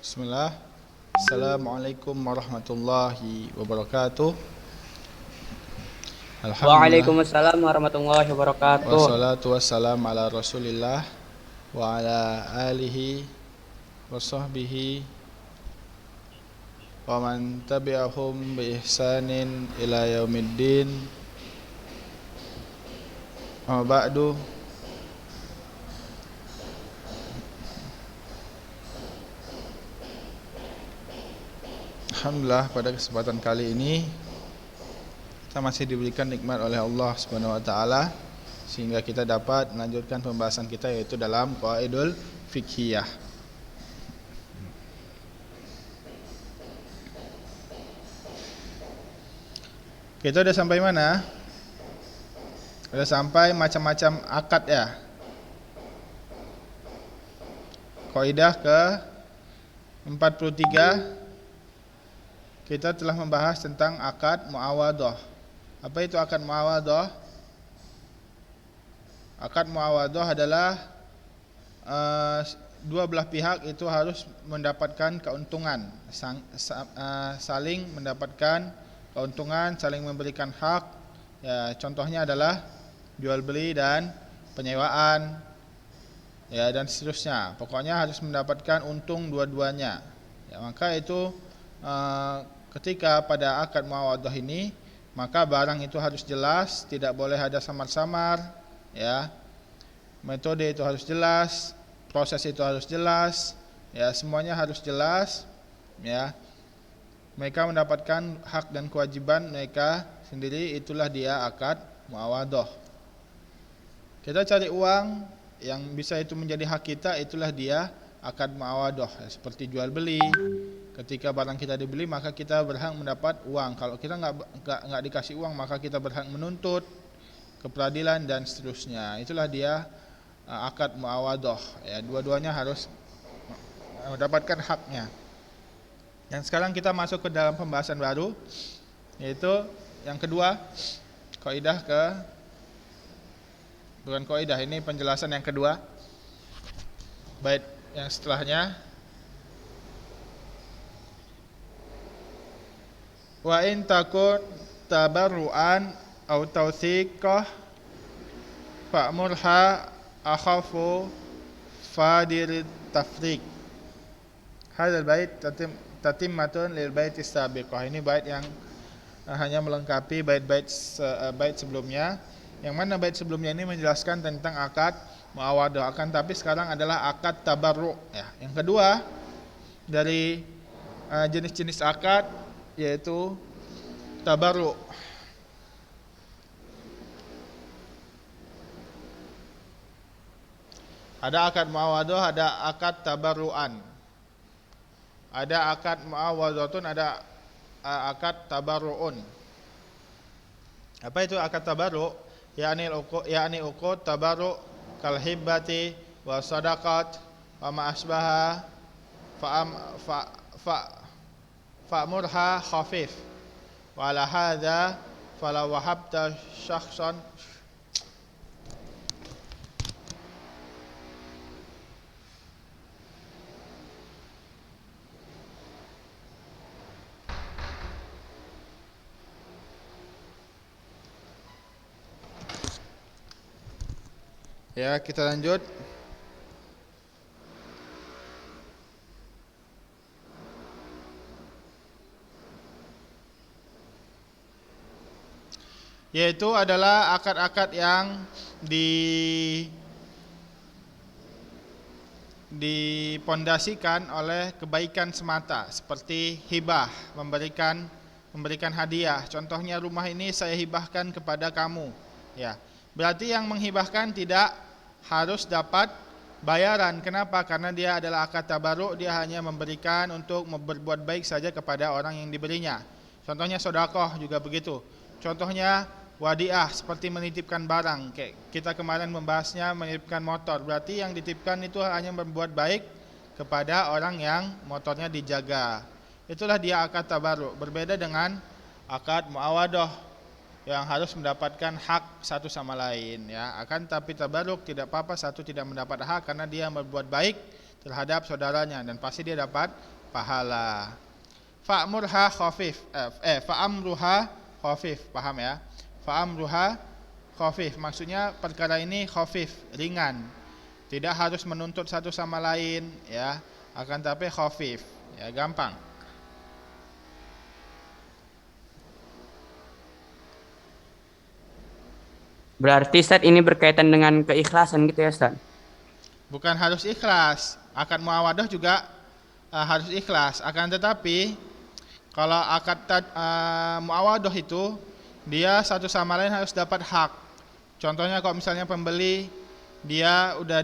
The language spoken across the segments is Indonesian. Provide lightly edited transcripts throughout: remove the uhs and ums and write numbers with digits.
Bismillah. Assalamualaikum warahmatullahi wabarakatuh. Alhamdulillah. Waalaikumsalam warahmatullahi wabarakatuh. Wassalatu wassalamu ala Rasulillah wa ala alihi wa sahbihi wa man tabi'ahum bi ihsanin ila yaumiddin. Amma ba'du. Alhamdulillah, pada kesempatan kali ini kita masih diberikan nikmat oleh Allah Subhanahu wa taala sehingga kita dapat melanjutkan pembahasan kita, yaitu dalam qawaidul fiqhiyah. Kita udah sampai mana? Udah sampai macam-macam akad ya. Kaidah ke 43 kita telah membahas tentang akad muawadhah. Apa itu akad muawadhah? Akad muawadhah adalah dua belah pihak itu harus mendapatkan keuntungan, saling mendapatkan keuntungan, saling memberikan hak. Ya, contohnya adalah jual beli dan penyewaan, ya, dan seterusnya. Pokoknya harus mendapatkan untung dua-duanya. Ya, maka itu ketika pada akad muawadhah ini, maka barang itu harus jelas, tidak boleh ada samar-samar, ya. Metode itu harus jelas, proses itu harus jelas, ya, semuanya harus jelas, ya. Mereka mendapatkan hak dan kewajiban mereka sendiri, itulah dia akad muawadhah. Kita cari uang yang bisa itu menjadi hak kita, itulah dia akad muawadhah, ya, seperti jual beli. Ketika barang kita dibeli, maka kita berhak mendapat uang. Kalau kita nggak dikasih uang, maka kita berhak menuntut ke peradilan dan seterusnya. Itulah dia akad muawadhah. Ya, dua-duanya harus mendapatkan haknya. Dan sekarang kita masuk ke dalam pembahasan baru, yaitu yang kedua, kaidah ke bukan kaidah, ini penjelasan yang kedua. Bait yang setelahnya, wa in takun tabarruan au tawthiqah fa'murha akhafu fadir tafriq. Hadzal bait tatimmatun lil bait sabiqah. Ini bait yang hanya melengkapi bait sebelumnya. Yang mana bait sebelumnya ini menjelaskan tentang akad muawadhah, akan tapi sekarang adalah akad tabarru, ya. Yang kedua dari jenis-jenis akad yaitu tabarru. Ada akad muawadhah, ada akad tabarruan. Ada akad muawadhatun, ada akad tabarruun. Apa itu akad tabarru? Yani uqud tabarru kal hibbati wa sadaqat wa ma asbaha fa'murha khafif. Wa ala hadza fala wahabta syakhsan. Ya, kita lanjut. Yaitu adalah akad-akad yang dipondasikan oleh kebaikan semata, seperti hibah, memberikan hadiah. Contohnya, rumah ini saya hibahkan kepada kamu, ya. Berarti yang menghibahkan tidak harus dapat bayaran. Kenapa? Karena dia adalah akad tabarru, dia hanya memberikan untuk berbuat baik saja kepada orang yang diberinya. Contohnya sedekah juga begitu. Contohnya wadiah, seperti menitipkan barang. Kayak kita kemarin membahasnya menitipkan motor. Berarti yang dititipkan itu hanya berbuat baik kepada orang yang motornya dijaga. Itulah dia akad tabarru. Berbeda dengan akad muawadhah yang harus mendapatkan hak satu sama lain, ya. Akan tapi tabarruk tidak apa-apa satu tidak mendapat hak karena dia berbuat baik terhadap saudaranya dan pasti dia dapat pahala. Fa'murha khafif, fa'amruha khafif, paham ya? Fa'amruha khafif, maksudnya perkara ini khafif, ringan. Tidak harus menuntut satu sama lain, ya. Akan tapi khafif, ya, gampang. Berarti Ustaz ini berkaitan dengan keikhlasan gitu ya Ustaz? Bukan harus ikhlas, akad muawadah juga harus ikhlas. Akan tetapi kalau akad muawadah itu dia satu sama lain harus dapat hak. Contohnya kalau misalnya pembeli dia udah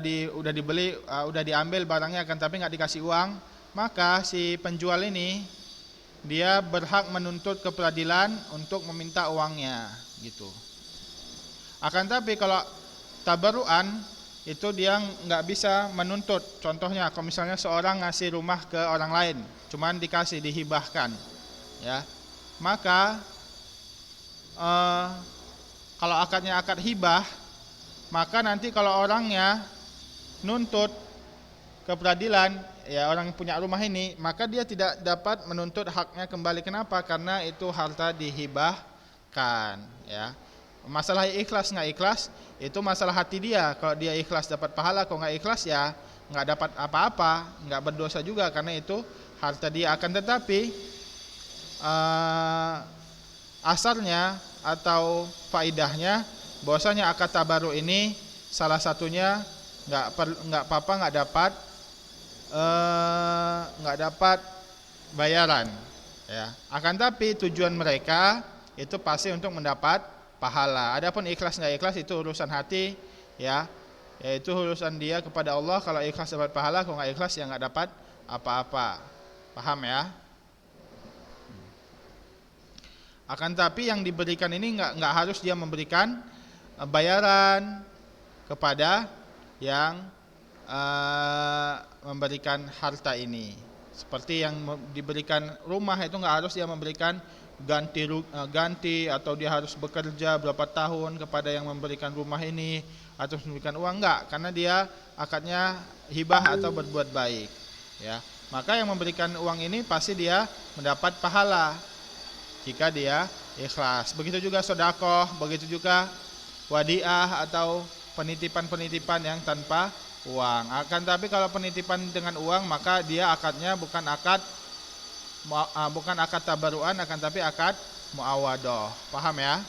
dibeli, udah diambil barangnya akan tapi nggak dikasih uang, maka si penjual ini dia berhak menuntut ke pengadilan untuk meminta uangnya, gitu. Akan tapi kalau tabaruan itu dia nggak bisa menuntut. Contohnya kalau misalnya seorang ngasih rumah ke orang lain, cuman dikasih, dihibahkan, ya, maka kalau akadnya akad hibah, maka nanti kalau orangnya nuntut ke peradilan, ya, orang punya rumah ini, maka dia tidak dapat menuntut haknya kembali. Kenapa? Karena itu harta dihibahkan, ya. Masalah ikhlas nggak ikhlas itu masalah hati dia. Kalau dia ikhlas dapat pahala, kalau nggak ikhlas ya nggak dapat apa-apa, nggak berdosa juga karena itu harta dia. Akan tetapi asarnya atau faidahnya bahwasanya akad tabaru ini salah satunya nggak apa-apa nggak dapat bayaran, ya. Akan tapi tujuan mereka itu pasti untuk mendapat pahala. Adapun ikhlas nggak ikhlas itu urusan hati, ya, yaitu urusan dia kepada Allah. Kalau ikhlas dapat pahala, kalau nggak ikhlas ya nggak dapat apa-apa. Paham ya? Akan tapi yang diberikan ini nggak harus dia memberikan bayaran kepada yang memberikan harta ini. Seperti yang diberikan rumah itu nggak harus dia memberikan ganti atau dia harus bekerja berapa tahun kepada yang memberikan rumah ini atau memberikan uang, enggak, karena dia akadnya hibah atau berbuat baik, ya. Maka yang memberikan uang ini pasti dia mendapat pahala jika dia ikhlas. Begitu juga sedekah, begitu juga wadiah atau penitipan-penitipan yang tanpa uang. Akan tapi kalau penitipan dengan uang maka dia akadnya bukan akad tabaruan, akan tapi akad muawadah. Paham ya?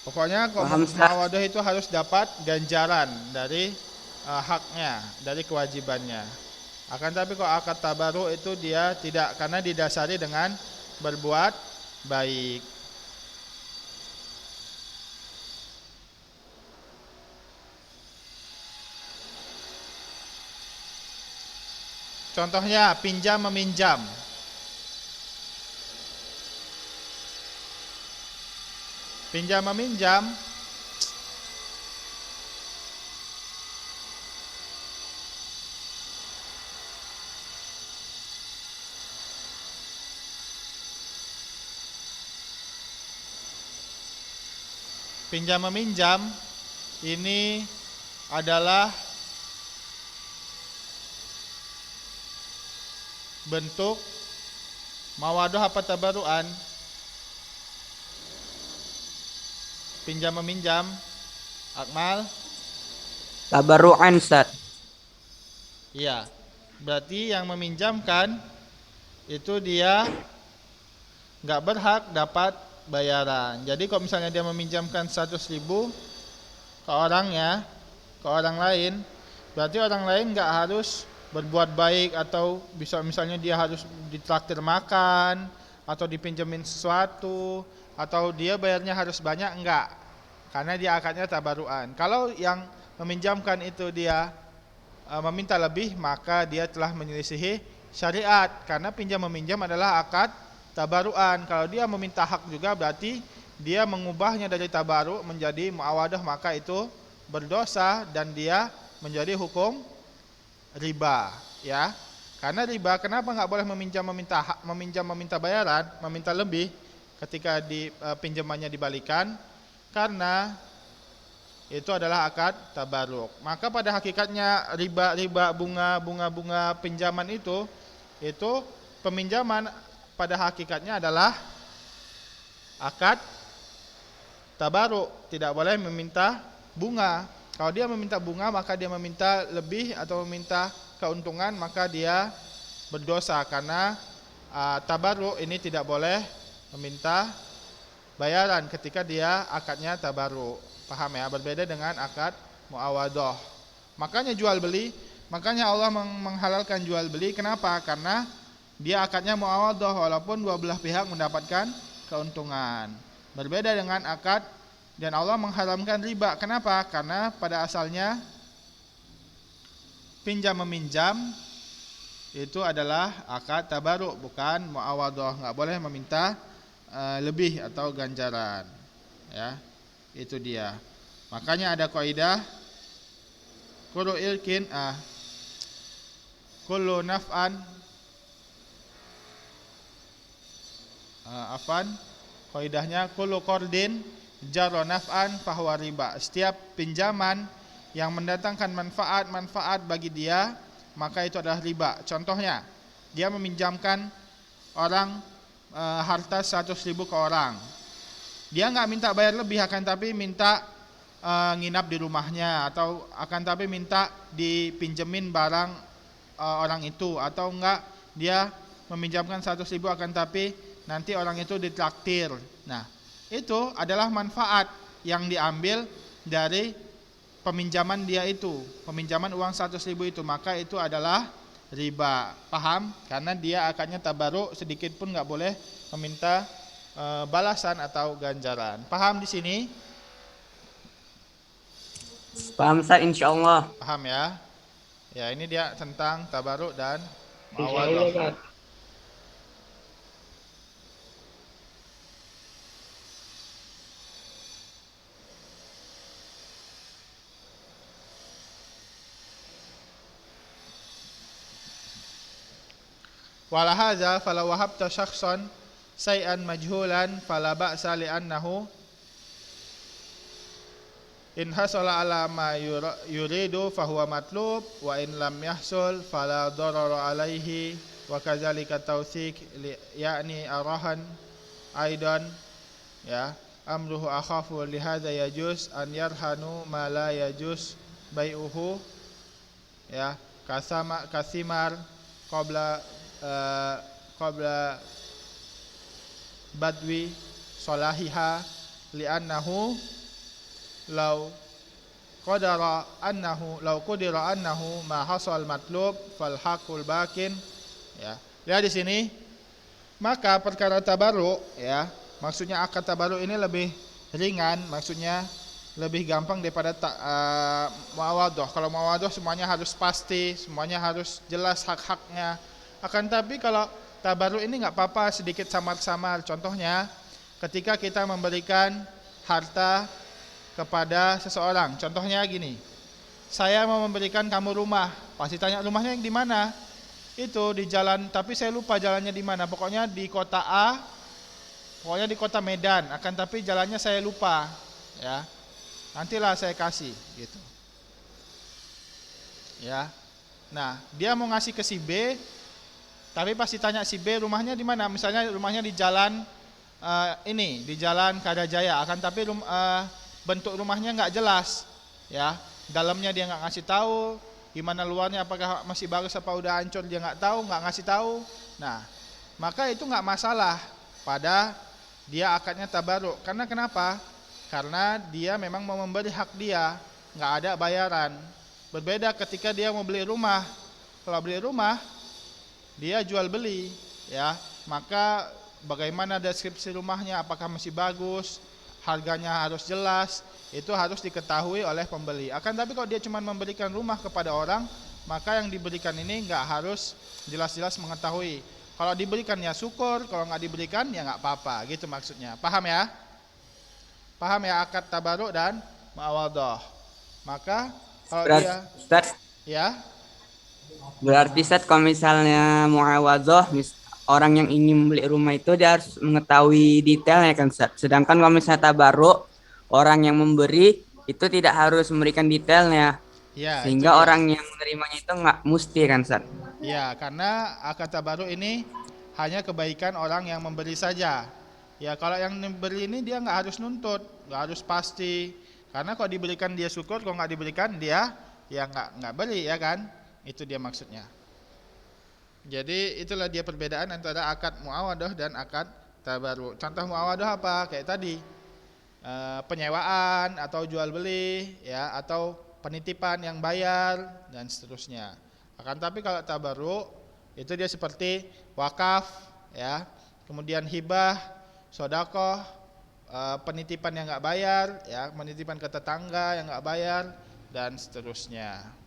Pokoknya kalau muawadah itu harus dapat ganjaran dari haknya, dari kewajibannya. Akan tapi kalau akad tabaru itu dia tidak, karena didasari dengan berbuat baik. Contohnya pinjam meminjam. Pinjam meminjam ini adalah bentuk mawadah apa tabaruan? Pinjam meminjam, Akmal? Tabaruan Ustaz. Iya. Berarti yang meminjamkan itu dia nggak berhak dapat bayaran. Jadi kalau misalnya dia meminjamkan 100.000 ke orangnya, ke orang lain, berarti orang lain nggak harus berbuat baik atau bisa misalnya dia harus ditraktir makan atau dipinjemin sesuatu atau dia bayarnya harus banyak, enggak, karena dia akadnya tabaruan. Kalau yang meminjamkan itu dia meminta lebih, maka dia telah menyelisihi syariat, karena pinjam meminjam adalah akad tabaruan. Kalau dia meminta hak juga berarti dia mengubahnya dari tabaru menjadi muawadah, maka itu berdosa dan dia menjadi hukum riba, ya. Karena riba, kenapa nggak boleh meminta bayaran, meminta lebih ketika pinjamannya dibalikan? Karena itu adalah akad tabaruk. Maka pada hakikatnya riba bunga pinjaman itu peminjaman pada hakikatnya adalah akad tabaruk. Tidak boleh meminta bunga. Kalau dia meminta bunga, maka dia meminta lebih atau meminta keuntungan, maka dia berdosa karena tabaruk ini tidak boleh meminta bayaran ketika dia akadnya tabaruk. Paham ya? Berbeda dengan akad muawadhah. Makanya jual beli, makanya Allah menghalalkan jual beli. Kenapa? Karena dia akadnya muawadhah walaupun dua belah pihak mendapatkan keuntungan. Berbeda dengan akad, dan Allah mengharamkan riba. Kenapa? Karena pada asalnya pinjam meminjam itu adalah akad tabaruk, bukan muawadhah. Enggak boleh meminta lebih atau ganjaran. Ya, itu dia. Makanya ada kaidah kullu ilkin kullu naf'an kaidahnya kullu qardin jarra naf'an fahuwa riba. Setiap pinjaman yang mendatangkan manfaat bagi dia, maka itu adalah riba. Contohnya, dia meminjamkan orang harta 100.000 ke orang. Dia enggak minta bayar lebih, akan tapi minta nginap di rumahnya, atau akan tapi minta dipinjemin barang orang itu, atau enggak dia meminjamkan 100.000 akan tapi nanti orang itu ditraktir. Nah, itu adalah manfaat yang diambil dari peminjaman dia itu, peminjaman uang 100.000 itu, maka itu adalah riba. Paham? Karena dia akadnya tabaruk, sedikit pun enggak boleh meminta balasan atau ganjaran. Paham di sini? Paham Ustaz, insyaallah. Paham ya? Ya, ini dia tentang tabaruk dan Insyaallah, muawadhah. Ustaz. Wala hadza fala wahabta syakhsan syai'an majhulan fala ba'sa li'annahu in hasala ala ma yuridu fahuwa matlub wa in lam yahsul fala darara alaihi wa kadzalika tawthik ya'ni arahan aidan ya amruhu akhafu li hadza yajuz an yarhanu ma la yajuz bai'uhu ya kasimar qabla badwi salahiha li'annahu law qadira annahu ma hasal matlub fal haqqul bakin. Ya, lihat di sini, maka perkara tabaruk ya, maksudnya akad tabaruk ini lebih ringan, maksudnya lebih gampang daripada muawadhah. Kalau muawadhah semuanya harus pasti, semuanya harus jelas hak-haknya. Akan tapi kalau tabaruk ini enggak apa-apa, sedikit samar-samar. Contohnya, ketika kita memberikan harta kepada seseorang. Contohnya gini, saya mau memberikan kamu rumah. Pasti tanya rumahnya yang di mana? Itu di jalan, tapi saya lupa jalannya di mana. Pokoknya di kota A, pokoknya di kota Medan. Akan tapi jalannya saya lupa. Ya, nantilah saya kasih, gitu. Ya, nah dia mau ngasih ke si B. Tapi pasti tanya si B rumahnya di mana? Misalnya rumahnya di jalan di Jalan Karajaya. Akan tapi bentuk rumahnya nggak jelas, ya. Dalamnya dia nggak ngasih tahu. Gimana luarnya? Apakah masih bagus apa udah hancur? Dia nggak tahu, nggak ngasih tahu. Nah, maka itu nggak masalah pada dia akadnya tabaruk. Karena kenapa? Karena dia memang mau memberi hak dia, nggak ada bayaran. Berbeda ketika dia mau beli rumah. Kalau beli rumah, dia jual beli, ya, maka bagaimana deskripsi rumahnya, apakah masih bagus, harganya harus jelas, itu harus diketahui oleh pembeli. Akan tapi kalau dia cuma memberikan rumah kepada orang, maka yang diberikan ini enggak harus jelas-jelas mengetahui. Kalau diberikan ya syukur, kalau enggak diberikan ya enggak apa-apa, gitu maksudnya. Paham ya? Paham ya akad tabaruk dan muawadhah. Maka kalau dia Ustaz, ya, berarti Ustaz kalau misalnya muawadhah, orang yang ingin beli rumah itu dia harus mengetahui detailnya kan Ustaz. Sedangkan kalau misalnya tabaruk, orang yang memberi itu tidak harus memberikan detailnya, Ya, itu sehingga dia. orang yang menerimanya itu nggak mesti kan, Ustaz? Ya, karena akad tabaruk ini hanya kebaikan orang yang memberi saja. Ya, kalau yang memberi ini dia nggak harus nuntut, nggak harus pasti. Karena kalau diberikan dia syukur, kalau nggak diberikan dia ya nggak beri ya kan? Itu dia maksudnya. Jadi itulah dia perbedaan antara akad muawadah dan akad tabaruk. Contoh muawadah apa? Kayak tadi, penyewaan atau jual beli, ya, atau penitipan yang bayar dan seterusnya. Akan tapi kalau tabaruk itu dia seperti wakaf, ya, kemudian hibah, sodakoh, penitipan yang nggak bayar, ya, penitipan ke tetangga yang nggak bayar dan seterusnya.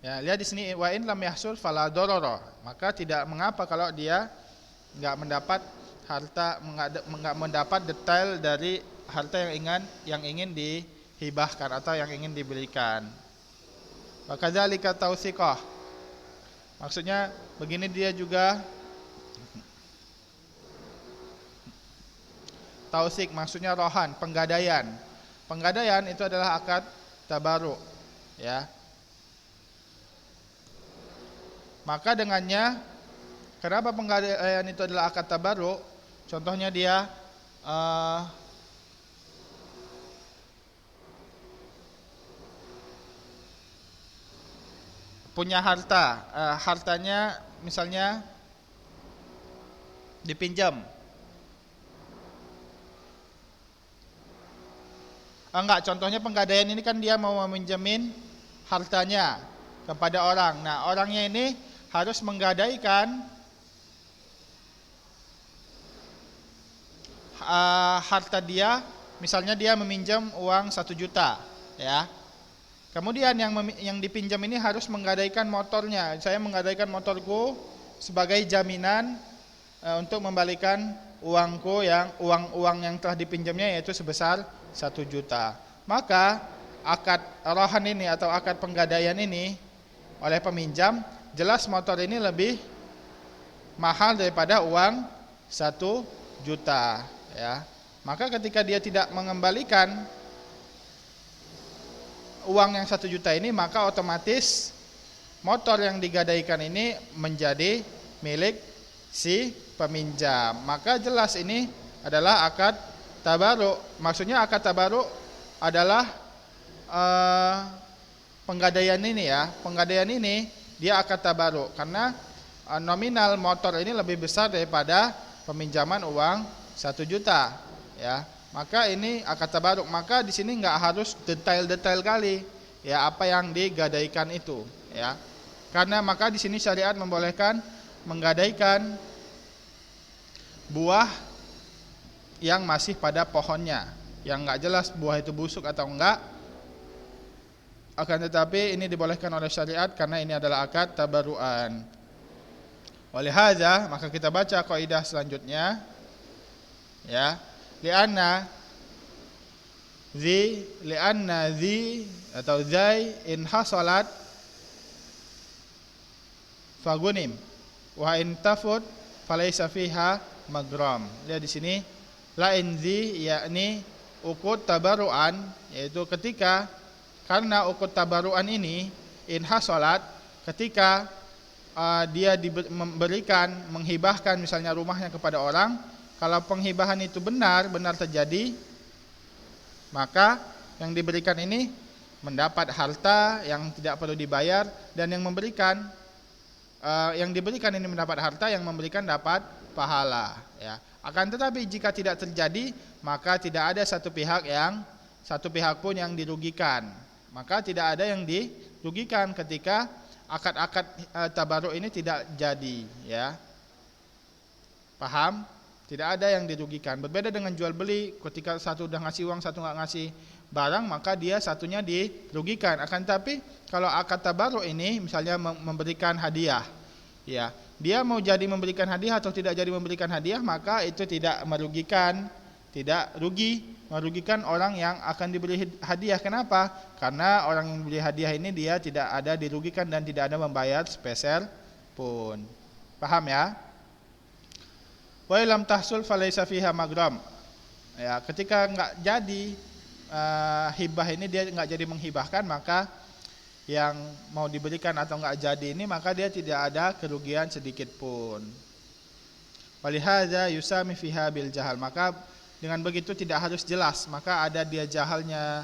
Ya, lihat di sini wa in lam yahsul fala darara. Maka tidak mengapa kalau dia enggak mendapat harta, enggak mendapat detail dari harta yang ingin dihibahkan atau yang ingin diberikan. Wa kadzalika tausiqah. Maksudnya begini dia juga tausik, maksudnya rohan, penggadaian. Penggadaian itu adalah akad tabaruk, ya. Maka dengannya, kenapa penggadaian itu adalah akad tabaruk? Contohnya dia punya harta, hartanya misalnya dipinjam. Enggak, contohnya penggadaian ini kan dia mau meminjamin hartanya kepada orang. Nah, orangnya ini harus menggadaikan harta dia, misalnya dia meminjam uang 1 juta, ya. Kemudian yang dipinjam ini harus menggadaikan motornya. Saya menggadaikan motorku sebagai jaminan untuk membalikan uangku, yang uang yang telah dipinjamnya, yaitu sebesar 1 juta. Maka akad rohan ini atau akad penggadaian ini oleh peminjam, jelas motor ini lebih mahal daripada uang 1 juta, ya. Maka ketika dia tidak mengembalikan uang yang 1 juta ini, maka otomatis motor yang digadaikan ini menjadi milik si peminjam. Maka jelas ini adalah akad tabaruk. Maksudnya akad tabaruk adalah penggadaian ini, ya. Penggadaian ini dia akad tabaruk karena nominal motor ini lebih besar daripada peminjaman uang 1 juta, ya. Maka ini akad tabaruk. Maka di sini nggak harus detail-detail kali, ya, apa yang digadaikan itu, ya. Karena maka di sini syariat membolehkan menggadaikan buah yang masih pada pohonnya, yang nggak jelas buah itu busuk atau enggak. Akan tetapi ini dibolehkan oleh syariat karena ini adalah akad tabaruan. Oleh hadza, maka kita baca kaidah selanjutnya, ya. Lianna zi atau zai in hasalat fagunim wa in tafut falaysa fiha magram. Lihat di sini, la in zi yakni ukut tabaruan, yaitu ketika, karena ukut tabaruan ini inhasolat, ketika dia memberikan, menghibahkan misalnya rumahnya kepada orang, kalau penghibahan itu benar terjadi, maka yang diberikan ini mendapat harta yang tidak perlu dibayar, dan yang memberikan, yang diberikan ini mendapat harta, yang memberikan dapat pahala, ya. Akan tetapi jika tidak terjadi, maka tidak ada satu pihak pun yang dirugikan. Maka tidak ada yang dirugikan ketika akad-akad tabaruk ini tidak jadi, ya. Paham? Tidak ada yang dirugikan. Berbeda dengan jual beli, ketika satu udah ngasih uang, satu nggak ngasih barang, maka dia satunya dirugikan. Akan tapi kalau akad tabaruk ini misalnya memberikan hadiah, ya, dia mau jadi memberikan hadiah atau tidak jadi memberikan hadiah, maka itu tidak merugikan, tidak merugikan orang yang akan diberi hadiah. Kenapa? Karena orang yang beli hadiah ini dia tidak ada dirugikan dan tidak ada membayar sepeser pun. Paham, ya? Wa lam tahsul falaisa fiha maghram. Ya, ketika enggak jadi hibah ini dia enggak jadi menghibahkan, maka yang mau diberikan atau enggak jadi ini maka dia tidak ada kerugian sedikit pun. Walihadza yusami fiha bil jahal. Maka dengan begitu tidak harus jelas, maka ada dia jahalnya,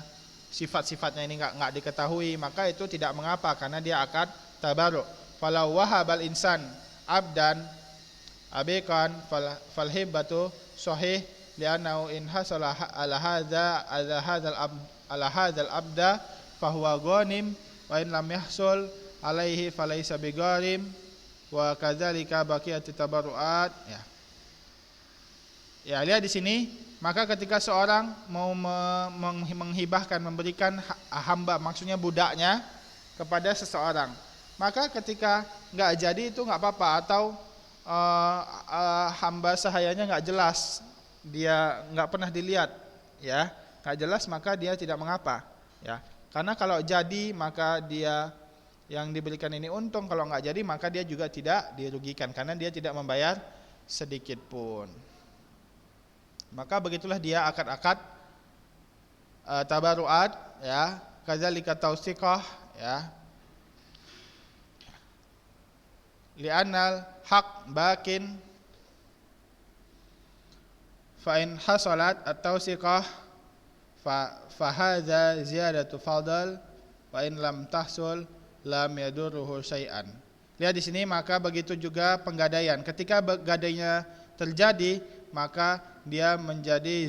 sifat-sifatnya ini enggak diketahui, maka itu tidak mengapa karena dia akad tabarruk. Falau wahabal insan abdan abikan fal hibatu sahih li'annahu in hasala ala hadzal abda fahuwa ghanim wa in lam yahsul alaihi falaysa bigharim wa kadzalika baqiyat tabarruat. Ya, lihat di sini, maka ketika seorang mau menghibahkan, memberikan hamba, maksudnya budaknya kepada seseorang, maka ketika enggak jadi itu enggak apa-apa, atau hamba sahayanya enggak jelas, dia enggak pernah dilihat, ya, enggak jelas, maka dia tidak mengapa, ya. Karena kalau jadi maka dia yang diberikan ini untung, kalau enggak jadi maka dia juga tidak dirugikan karena dia tidak membayar sedikit pun. Maka begitulah dia akad-akad tabaruat, ya, kadzalika tausiqah, ya. Li'annal haq bakin fa in hasalat at-tausiqah fa hadza ziyadatu fadl wa in lam tahsul lam yadurruhu syai'an. Lihat di sini, maka begitu juga penggadaian. Ketika gadainya terjadi, maka dia menjadi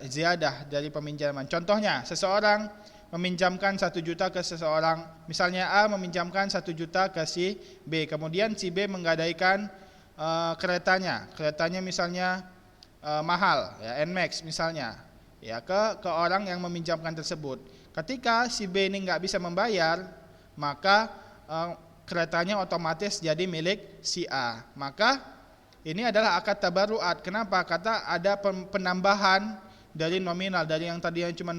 ziyadah dari peminjaman. Contohnya, seseorang meminjamkan 1 juta ke seseorang, misalnya A meminjamkan 1 juta ke si B, kemudian si B menggadaikan keretanya misalnya mahal, ya, Nmax misalnya, ya, ke orang yang meminjamkan tersebut. Ketika si B ini nggak bisa membayar, maka keretanya otomatis jadi milik si A. Maka ini adalah akad tabarruat. Kenapa? Kata ada penambahan dari nominal, dari yang tadinya cuma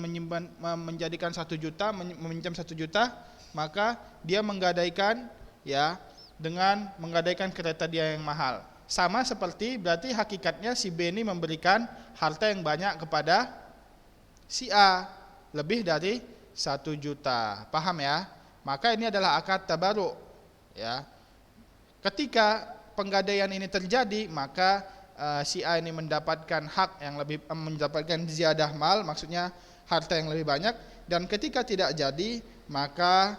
menjadikan 1 juta, meminjam 1 juta, maka dia menggadaikan, ya, dengan menggadaikan kereta dia yang mahal. Sama seperti berarti hakikatnya si B ini memberikan harta yang banyak kepada si A, lebih dari 1 juta. Paham ya? Maka ini adalah akad tabarruk, ya. Ketika penggadaian ini terjadi, maka si A ini mendapatkan hak yang lebih, mendapatkan ziyadah mal, maksudnya harta yang lebih banyak, dan ketika tidak jadi, maka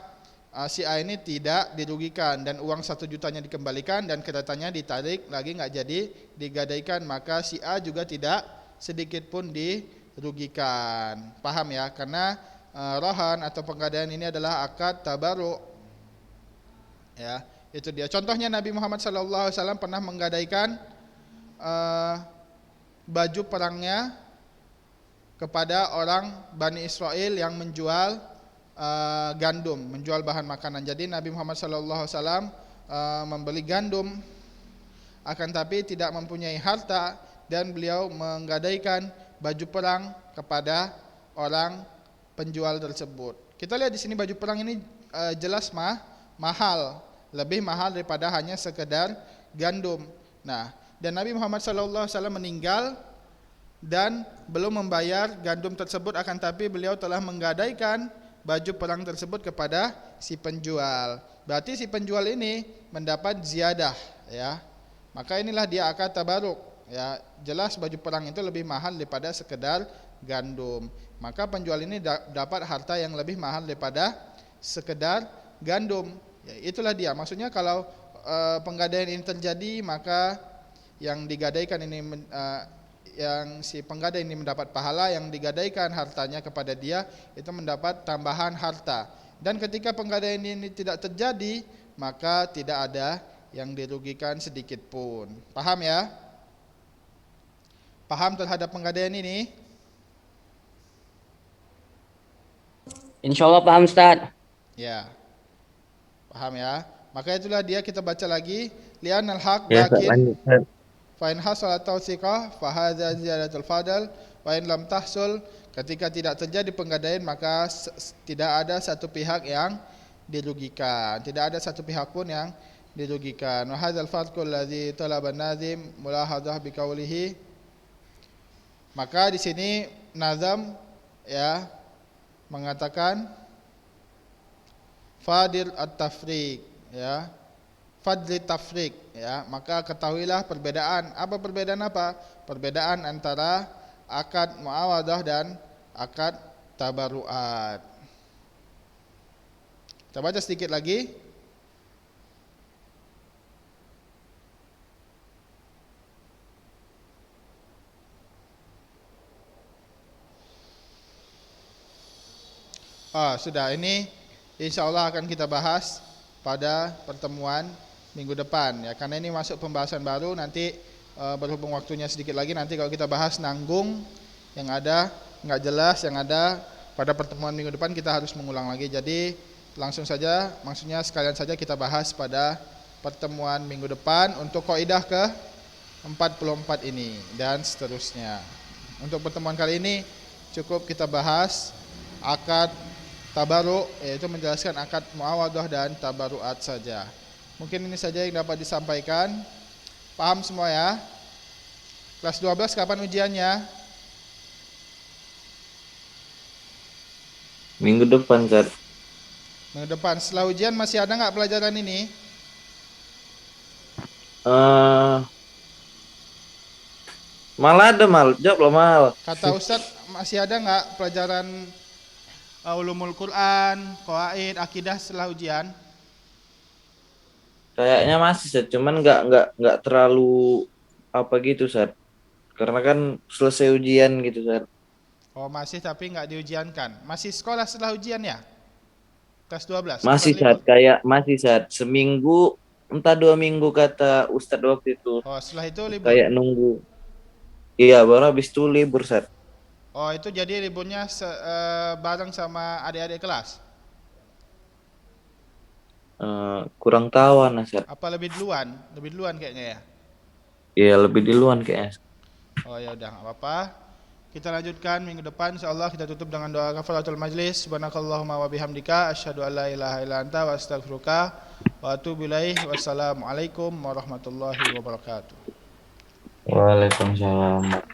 si A ini tidak dirugikan dan uang 1 jutanya dikembalikan dan keretanya ditarik lagi, nggak jadi digadaikan, maka si A juga tidak sedikit pun dirugikan. Paham ya? Karena rohan atau penggadaian ini adalah akad tabarruk, ya. Itu dia. Contohnya Nabi Muhammad SAW pernah menggadaikan baju perangnya kepada orang Bani Israel yang menjual gandum, menjual bahan makanan. Jadi Nabi Muhammad SAW membeli gandum, akan tapi tidak mempunyai harta, dan beliau menggadaikan baju perang kepada orang penjual tersebut. Kita lihat di sini baju perang ini jelas mahal, lebih mahal daripada hanya sekedar gandum. Nah, dan Nabi Muhammad SAW meninggal dan belum membayar gandum tersebut, akan tapi beliau telah menggadaikan baju perang tersebut kepada si penjual. Berarti si penjual ini mendapat ziyadah, ya. Maka inilah dia akad tabarruk, ya. Jelas baju perang itu lebih mahal daripada sekedar gandum. Maka penjual ini dapat harta yang lebih mahal daripada sekedar gandum. Ya, itulah dia. Maksudnya kalau penggadaian ini terjadi, maka yang digadaikan ini yang si penggadai ini mendapat pahala, yang digadaikan hartanya kepada dia itu mendapat tambahan harta. Dan ketika penggadaian ini tidak terjadi, maka tidak ada yang dirugikan sedikit pun. Paham ya? Paham terhadap penggadaian ini? Insyaallah paham, Ustaz. Ya. Paham ya? Maka itulah dia, kita baca lagi. Li'anal haq Ya, bakin fa in hasala tawsiqah fa hadza ziyadatul fadl wa in lam tahsul, ketika tidak terjadi penggadaian maka tidak ada satu pihak yang dirugikan, tidak ada satu pihak pun yang dirugikan. Wa hadzal farqu allazi talaba an-nazim mulahadzah biqaulihi. Maka di sini nazam ya mengatakan fadil at-tafriq ya. Fadli tafriq ya, maka ketahuilah perbedaan. Apa perbedaan apa? Perbedaan antara akad muawadah dan akad tabarruat. Kita baca sedikit lagi. Sudah, ini insyaallah akan kita bahas pada pertemuan minggu depan ya, karena ini masuk pembahasan baru. Nanti berhubung waktunya sedikit lagi, nanti kalau kita bahas nanggung yang ada nggak jelas, yang ada pada pertemuan minggu depan kita harus mengulang lagi. Jadi langsung saja, maksudnya sekalian saja kita bahas pada pertemuan minggu depan untuk kaidah ke 44 ini dan seterusnya. Untuk pertemuan kali ini cukup kita bahas akad tabaruk, yaitu menjelaskan akad muawadah dan tabarruat saja. Mungkin ini saja yang dapat disampaikan. Paham semua ya? Kelas 12 kapan ujiannya? Minggu depan, Ustaz. Minggu depan. Setelah ujian masih ada nggak pelajaran ini? Malah ada jawab loh mal. Kata Ustadz, masih ada nggak pelajaran ulumul Quran, qawaid, akidah setelah ujian? Kayaknya masih, Ustaz. Cuman nggak terlalu apa gitu, Ustaz. Karena kan selesai ujian gitu, Ustaz. Oh masih, tapi nggak diujiankan. Masih sekolah setelah ujian ya? Kelas 12? Masih, Ustaz. Kayak masih, Ustaz. Seminggu, entah 2 minggu kata Ustadz waktu itu. Oh setelah itu libur? Kayak nunggu. Iya, baru habis itu libur, Ustaz. Oh itu jadi liburnya bareng sama adik-adik kelas? Kurang tahu, Ustaz. Apa lebih duluan? Lebih duluan kayaknya ya? Iya, lebih duluan kayaknya. Oh ya udah, nggak apa-apa. Kita lanjutkan minggu depan insyaallah. Kita tutup dengan doa kafaratul majlis. Subhanakallahumma wa bihamdika asyhadu an la ilaha illa anta wa astaghfiruka wa atubu ilaik. Wassalamualaikum warahmatullahi wabarakatuh. Waalaikumsalam.